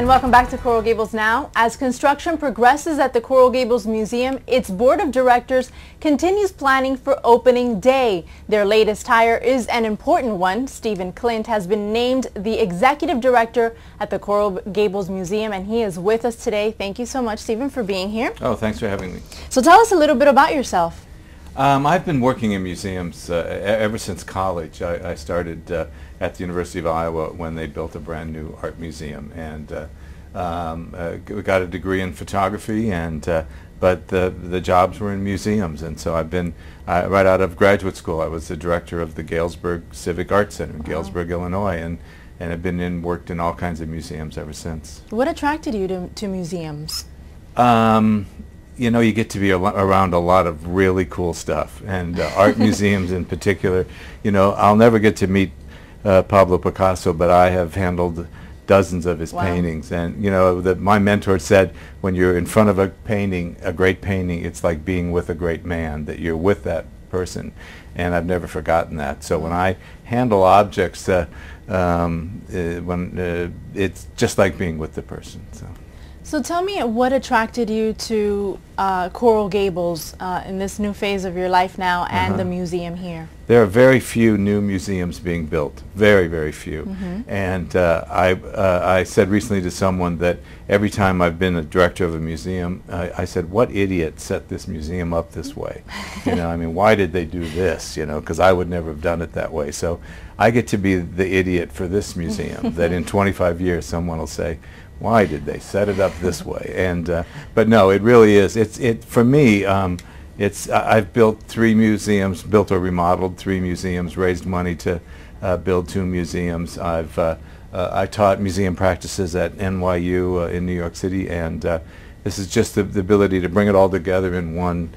welcome back to Coral Gables Now. As construction progresses at the Coral Gables Museum, its board of directors continues planning for opening day. Their latest hire is an important one. Stephen Clint has been named the executive director at the Coral Gables Museum, and he is with us today. Thank you so much, Stephen, for being here. Oh, thanks for having me. So tell us a little bit about yourself. I've been working in museums ever since college. I started at the University of Iowa when they built a brand new art museum, and got a degree in photography, and but the jobs were in museums, and so I've been right out of graduate school. I was the director of the Galesburg Civic Arts Center in Galesburg, Illinois, and have been worked in all kinds of museums ever since. What attracted you to museums? You know, you get to be around a lot of really cool stuff, and art museums in particular. You know, I'll never get to meet Pablo Picasso, but I have handled dozens of his paintings, and you know, my mentor said, when you're in front of a painting, a great painting, it's like being with a great man, that you're with that person, and I've never forgotten that. So when I handle objects, it's just like being with the person. So tell me, what attracted you to Coral Gables in this new phase of your life now, and the museum here? There are very few new museums being built, very, very few. And I said recently to someone that every time I've been a director of a museum, I said, what idiot set this museum up this way? You know, I mean, why did they do this? You know, because I would never have done it that way. So I get to be the idiot for this museum, that in 25 years someone will say, why did they set it up this way? And but no, it really is. For me. I've built 3 museums, built or remodeled 3 museums, raised money to build 2 museums. I taught museum practices at NYU in New York City, and this is just the ability to bring it all together in one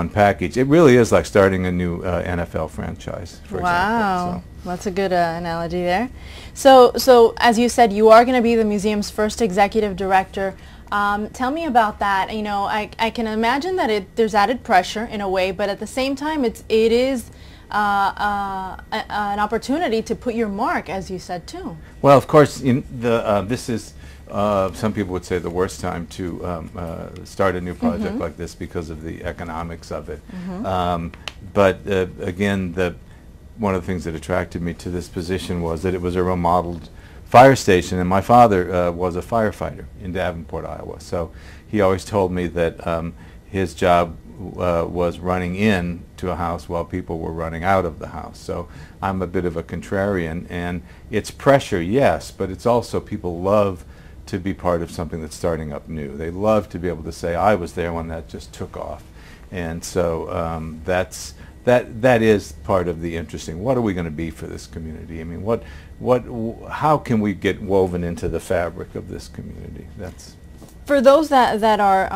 package. It really is like starting a new NFL franchise, for example. So. That's a good analogy there. So as you said, you are going to be the museum's first executive director. Tell me about that. You know, I can imagine that there's added pressure in a way, but at the same time, it is an opportunity to put your mark, as you said too. Well, of course, this is some people would say the worst time to start a new project like this because of the economics of it. But again, one of the things that attracted me to this position was that it was a remodeled fire station, and my father was a firefighter in Davenport, Iowa. So he always told me that his job was running in to a house while people were running out of the house. So I'm a bit of a contrarian, and it's pressure, yes, but it's also people love to be part of something that's starting up new. They love to be able to say, I was there when that just took off. And so that is part of the interesting. What are we going to be for this community? I mean, how can we get woven into the fabric of this community? That's for those that are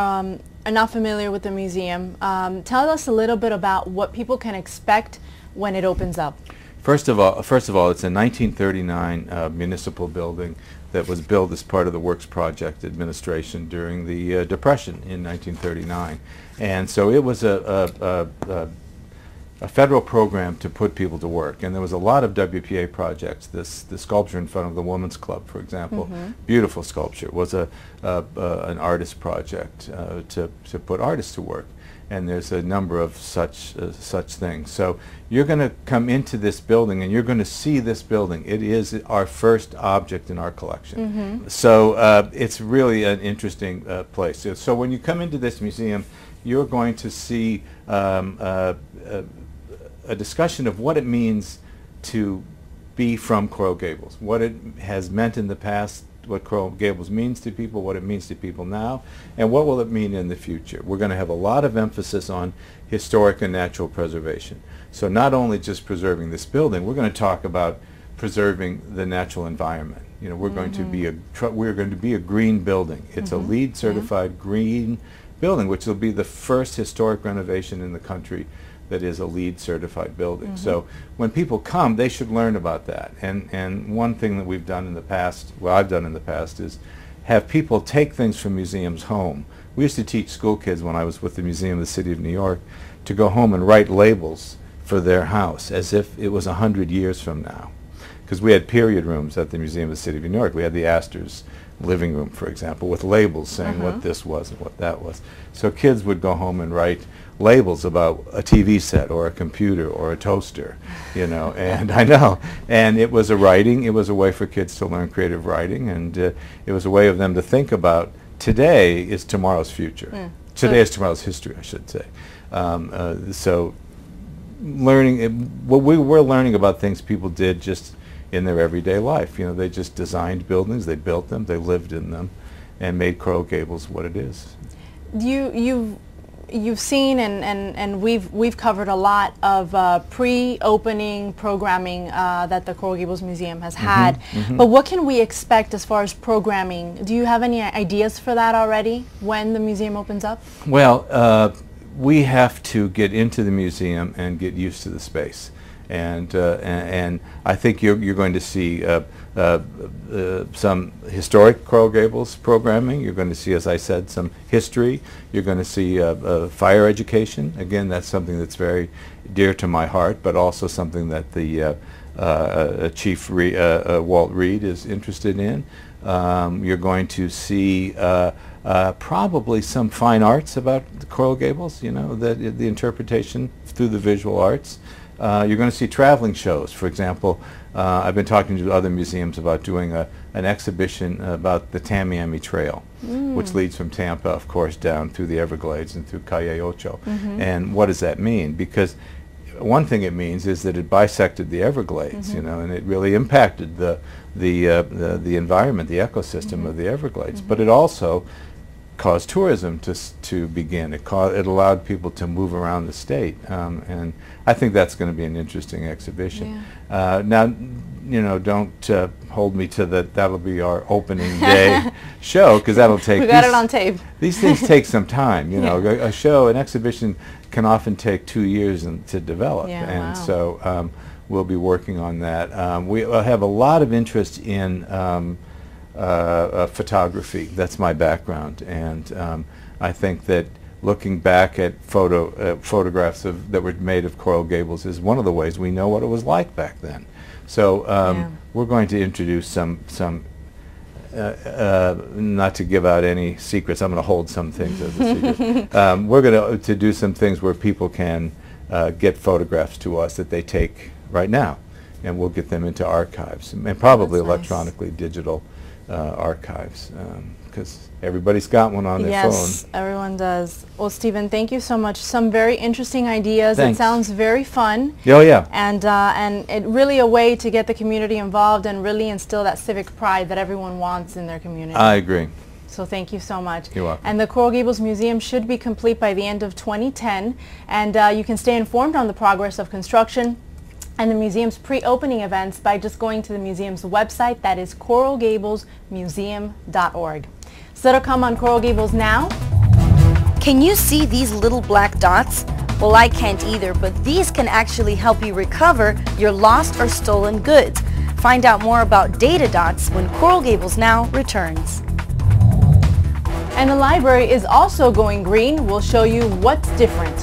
not familiar with the museum. Tell us a little bit about what people can expect when it opens up. First of all, it's a 1939 municipal building that was built as part of the Works Project Administration during the Depression in 1939, and so it was a federal program to put people to work, and there was a lot of WPA projects. The sculpture in front of the Women's Club, for example, beautiful sculpture, was an artist project to put artists to work, and there's a number of such things. So you're going to come into this building, and you're going to see this building. It is our first object in our collection. So it's really an interesting place. So when you come into this museum, you're going to see a discussion of what it means to be from Coral Gables, what it has meant in the past, what Coral Gables means to people, what it means to people now, and what will it mean in the future. We're going to have a lot of emphasis on historic and natural preservation. So not only just preserving this building, we're going to talk about preserving the natural environment. You know, we're going to be a green building. It's a LEED certified green building, which will be the first historic renovation in the country that is a LEED certified building. So when people come, they should learn about that. And one thing that we've done in the past, well, I've done in the past, is have people take things from museums home. We used to teach school kids when I was with the Museum of the City of New York to go home and write labels for their house as if it was 100 years from now. Because we had period rooms at the Museum of the City of New York. We had the Astors living room, for example, with labels saying what this was and what that was. So kids would go home and write labels about a TV set or a computer or a toaster, you know, and I know. And it was a way for kids to learn creative writing, and it was a way of them to think about today is tomorrow's future. Today is tomorrow's history, I should say. So learning, we're learning about things people did just in their everyday life. You know, they just designed buildings, they built them, they lived in them, and made Coral Gables what it is. You've seen and we've covered a lot of pre-opening programming that the Coral Gables Museum has had. But what can we expect as far as programming? Do you have any ideas for that already when the museum opens up? Well, we have to get into the museum and get used to the space. And I think you're going to see some historic Coral Gables programming. You're going to see, as I said, some history. You're going to see fire education. Again, that's something that's very dear to my heart, but also something that the Chief Walt Reed is interested in. You're going to see probably some fine arts about the Coral Gables, you know, the interpretation through the visual arts. You're going to see traveling shows. For example, I've been talking to other museums about doing an exhibition about the Tamiami Trail, which leads from Tampa, of course, down through the Everglades and through Calle Ocho. And what does that mean? Because one thing it means is that it bisected the Everglades, you know, and it really impacted the environment, the ecosystem of the Everglades. But it also caused tourism to begin. It allowed people to move around the state, and I think that's going to be an interesting exhibition. Now, you know, don't hold me to that. That'll be our opening day show, because that'll take. We got it on tape. These things take some time. You know, a show, an exhibition can often take 2 years to develop, and so we'll be working on that. We have a lot of interest in photography. That's my background, and I think that looking back at photographs that were made of Coral Gables is one of the ways we know what it was like back then. So we're going to introduce some not to give out any secrets, I'm going to hold some things as a secret. We're going to do some things where people can get photographs to us that they take right now, and we'll get them into archives, and probably electronically digital archives, because everybody's got one on their phone. Yes, everyone does. Well, Stephen, thank you so much. Some very interesting ideas. Thanks. It sounds very fun. Oh, yeah. And it really a way to get the community involved and really instill that civic pride that everyone wants in their community. I agree. So thank you so much. You're welcome. And the Coral Gables Museum should be complete by the end of 2010, and you can stay informed on the progress of construction and the museum's pre-opening events by just going to the museum's website, that is coralgablesmuseum.org. So to come on Coral Gables Now. Can you see these little black dots? Well, I can't either, but these can actually help you recover your lost or stolen goods. Find out more about data dots when Coral Gables Now returns. And the library is also going green. We'll show you what's different.